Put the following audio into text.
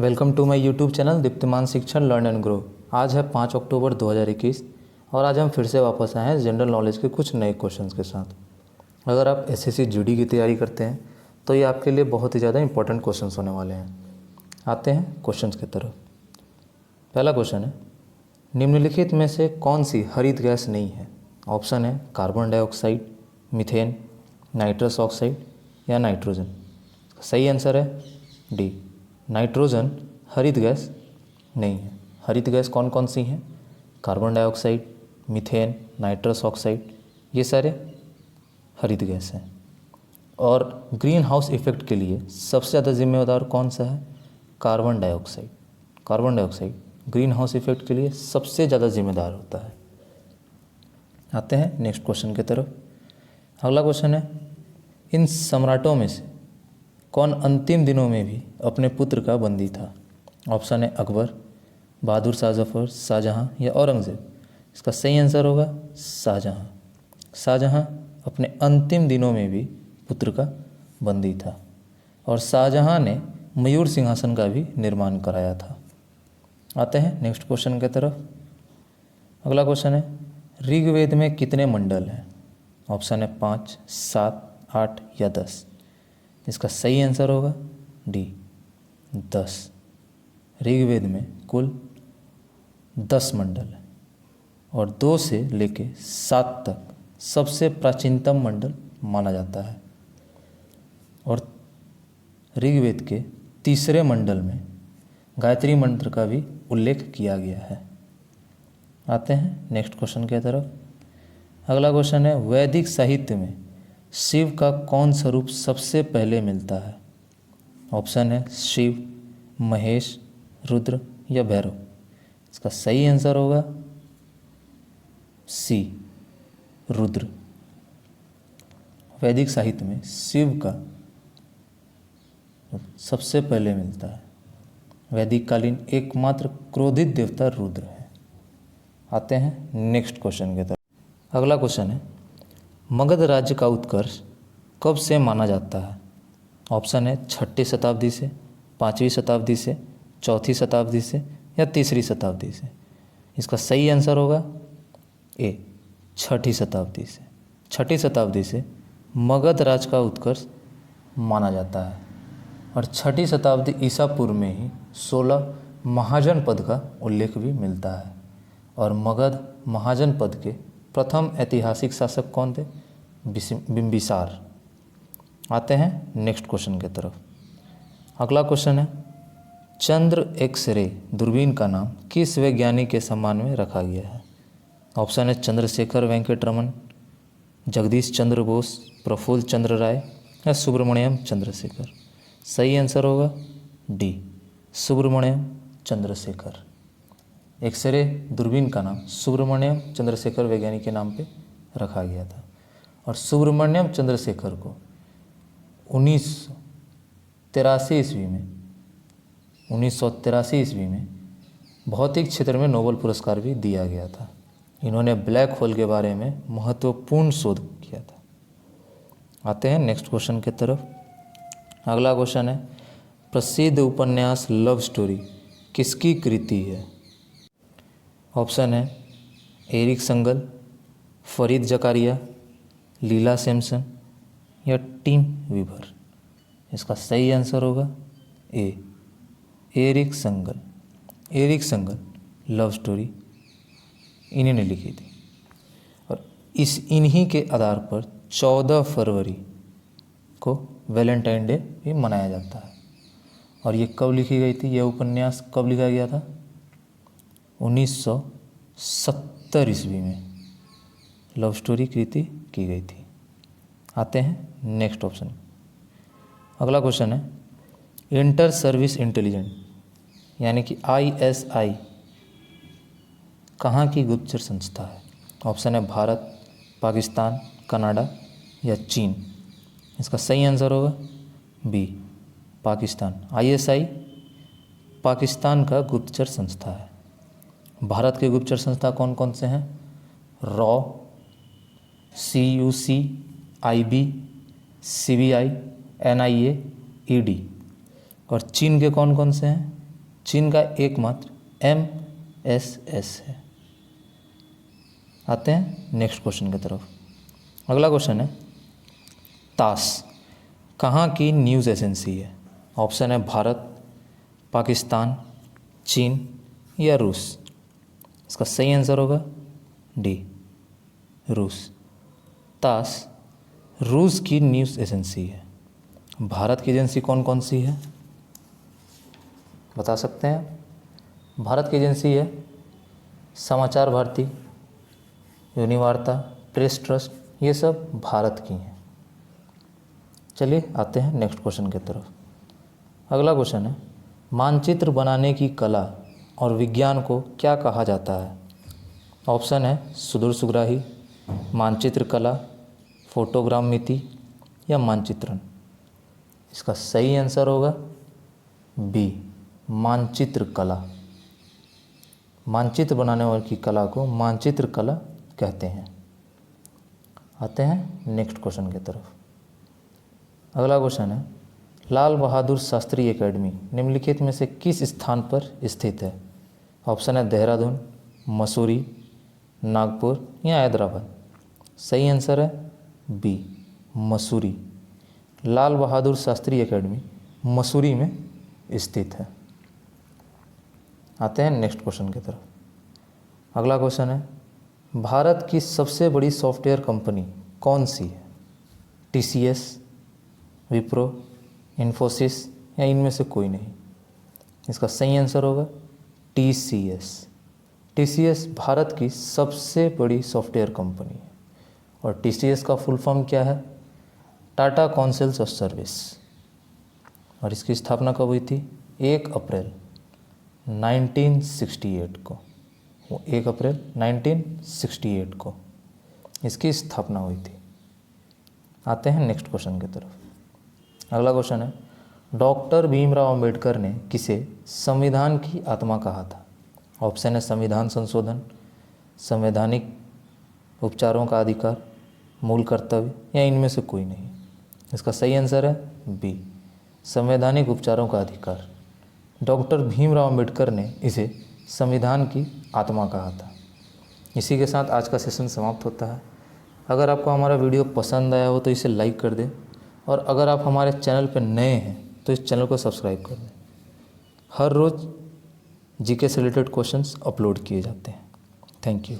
Welcome to my YouTube channel Diptiman Shikshan learn and grow. आज है 5 अक्टूबर 2021 और आज हम फिर से वापस आए हैं जनरल नॉलेज के कुछ नए क्वेश्चंस के साथ। अगर आप एसएससी जीडी की तैयारी करते हैं तो ये आपके लिए बहुत ही ज़्यादा इंपॉर्टेंट क्वेश्चंस होने वाले हैं। आते हैं क्वेश्चंस की तरफ। पहला क्वेश्चन है, निम्नलिखित में से कौन सी हरित गैस नहीं है? ऑप्शन है carbon dioxide, methane, nitrous oxide या नाइट्रोजन। सही आंसर है डी, नाइट्रोजन हरित गैस नहीं है। हरित गैस कौन कौन सी हैं? Carbon dioxide, methane, nitrous oxide, ये सारे हरित गैस हैं। और ग्रीन हाउस इफेक्ट के लिए सबसे ज़्यादा जिम्मेदार कौन सा है? Carbon dioxide. Carbon dioxide green house effect के लिए सबसे ज़्यादा जिम्मेदार होता है। आते हैं नेक्स्ट क्वेश्चन की तरफ। अगला क्वेश्चन है, इन सम्राटों में से कौन अंतिम दिनों में भी अपने पुत्र का बंदी था? ऑप्शन है अकबर, बहादुर शाह जफर, शाहजहां या औरंगजेब। इसका सही आंसर होगा शाहजहां। शाहजहां अपने अंतिम दिनों में भी पुत्र का बंदी था और शाहजहां ने मयूर सिंहासन का भी निर्माण कराया था। आते हैं नेक्स्ट क्वेश्चन की तरफ। अगला क्वेश्चन है, ऋग्वेद में कितने मंडल हैं? ऑप्शन है 5, 7, 8 या 10। इसका सही आंसर होगा डी, 10। ऋग्वेद में कुल 10 मंडल है और 2 से लेके 7 तक सबसे प्राचीनतम मंडल माना जाता है। और ऋग्वेद के तीसरे मंडल में गायत्री मंत्र का भी उल्लेख किया गया है। आते हैं नेक्स्ट क्वेश्चन की तरफ। अगला क्वेश्चन है, वैदिक साहित्य में शिव का कौन सा रूप सबसे पहले मिलता है? ऑप्शन है शिव, महेश, रुद्र या भैरव। इसका सही आंसर होगा सी, रुद्र। वैदिक साहित्य में शिव का सबसे पहले मिलता है। वैदिक कालीन एकमात्र क्रोधित देवता रुद्र है। आते हैं नेक्स्ट क्वेश्चन की तरफ। अगला क्वेश्चन है, मगध राज्य का उत्कर्ष कब से माना जाता है? ऑप्शन है 6ठी शताब्दी से, 5वीं शताब्दी से, 4थी शताब्दी से या 3री शताब्दी से। इसका सही आंसर होगा ए, 6ठी शताब्दी से। 6ठी शताब्दी से मगध राज्य का उत्कर्ष माना जाता है और 6ठी शताब्दी ईसा पूर्व में ही 16 महाजन पद का उल्लेख भी मिलता है। और मगध महाजन पद के प्रथम ऐतिहासिक शासक कौन थे? बिंबिसार। आते हैं नेक्स्ट क्वेश्चन की तरफ। अगला क्वेश्चन है, चंद्र एक्स-रे दूरबीन का नाम किस वैज्ञानिक के सम्मान में रखा गया है? ऑप्शन है चंद्रशेखर वेंकट रमन, जगदीश चंद्र बोस, प्रफुल्ल चंद्र राय या सुब्रमण्यम चंद्रशेखर। सही आंसर होगा डी, सुब्रमण्यम चंद्रशेखर। एक्सरे दूरबीन का नाम सुब्रमण्यम चंद्रशेखर वैज्ञानिक के नाम पे रखा गया था और सुब्रमण्यम चंद्रशेखर को 1983 ईस्वी में भौतिक क्षेत्र में नोबेल पुरस्कार भी दिया गया था। इन्होंने ब्लैक होल के बारे में महत्वपूर्ण शोध किया था। आते हैं नेक्स्ट क्वेश्चन की तरफ। अगला क्वेश्चन है, प्रसिद्ध उपन्यास लव स्टोरी किसकी कृति है? ऑप्शन है एरिक संगल, फरीद जकारिया, लीला सैमसन या टिम वीवर। इसका सही आंसर होगा ए, एरिक संगल। एरिक संगल लव स्टोरी इन्हीं ने लिखी थी और इन्हीं के आधार पर 14 फरवरी को वैलेंटाइन डे भी मनाया जाता है। और ये कब लिखी गई थी? यह उपन्यास कब लिखा गया था? 1970 ईस्वी में लव स्टोरी कृति की गई थी। आते हैं नेक्स्ट ऑप्शन। अगला क्वेश्चन है, इंटर सर्विस इंटेलिजेंस यानी कि ISI कहाँ की गुप्तचर संस्था है? ऑप्शन है भारत, पाकिस्तान, कनाडा या चीन। इसका सही आंसर होगा बी, पाकिस्तान। ISI पाकिस्तान का गुप्तचर संस्था है। भारत के गुप्तचर संस्था कौन कौन से हैं? Raw, CUC, IB, CBI, NIA, ED। और चीन के कौन कौन से हैं? चीन का एकमात्र MSS है। आते हैं नेक्स्ट क्वेश्चन की तरफ। अगला क्वेश्चन है, तास कहाँ की न्यूज़ एजेंसी है? ऑप्शन है भारत, पाकिस्तान, चीन या रूस। इसका सही आंसर होगा डी, रूस। तास रूस की न्यूज़ एजेंसी है। भारत की एजेंसी कौन कौन सी है बता सकते हैं? भारत की एजेंसी है समाचार भारती, यूनिवार्ता, प्रेस ट्रस्ट, ये सब भारत की हैं। चलिए आते हैं नेक्स्ट क्वेश्चन की तरफ। अगला क्वेश्चन है, मानचित्र बनाने की कला और विज्ञान को क्या कहा जाता है? ऑप्शन है सुदूर सुग्राही, मानचित्र कला, फोटोग्रामिति या मानचित्रण। इसका सही आंसर होगा बी, मानचित्र कला। मानचित्र बनाने वाली की कला को मानचित्र कला कहते हैं। आते हैं नेक्स्ट क्वेश्चन की तरफ। अगला क्वेश्चन है, लाल बहादुर शास्त्री एकेडमी निम्नलिखित में से किस स्थान पर स्थित है? ऑप्शन है देहरादून, मसूरी, नागपुर या हैदराबाद। सही आंसर है बी, मसूरी। लाल बहादुर शास्त्री एकेडमी मसूरी में स्थित है। आते हैं नेक्स्ट क्वेश्चन की तरफ। अगला क्वेश्चन है, भारत की सबसे बड़ी सॉफ्टवेयर कंपनी कौन सी है? TCS, विप्रो, इन्फोसिस या इनमें से कोई नहीं। इसका सही आंसर होगा TCS। TCS भारत की सबसे बड़ी सॉफ्टवेयर कंपनी है। और TCS का फुल फॉर्म क्या है? Tata council of service. और इसकी स्थापना कब हुई थी? 1 अप्रैल 1968 को। 1 अप्रैल 1968 को इसकी स्थापना हुई थी। आते हैं नेक्स्ट क्वेश्चन की तरफ। अगला क्वेश्चन है, डॉक्टर भीमराव अंबेडकर ने किसे संविधान की आत्मा कहा था? ऑप्शन है संविधान संशोधन, संवैधानिक उपचारों का अधिकार, मूल कर्तव्य या इनमें से कोई नहीं। इसका सही आंसर है बी, संवैधानिक उपचारों का अधिकार। डॉक्टर भीमराव अंबेडकर ने इसे संविधान की आत्मा कहा था। इसी के साथ आज का सेशन समाप्त होता है। अगर आपको हमारा वीडियो पसंद आया हो तो इसे लाइक कर दें, और अगर आप हमारे चैनल पर नए हैं तो इस चैनल को सब्सक्राइब कर दें। हर रोज़ जीके से रिलेटेड क्वेश्चंस अपलोड किए जाते हैं। Thank you.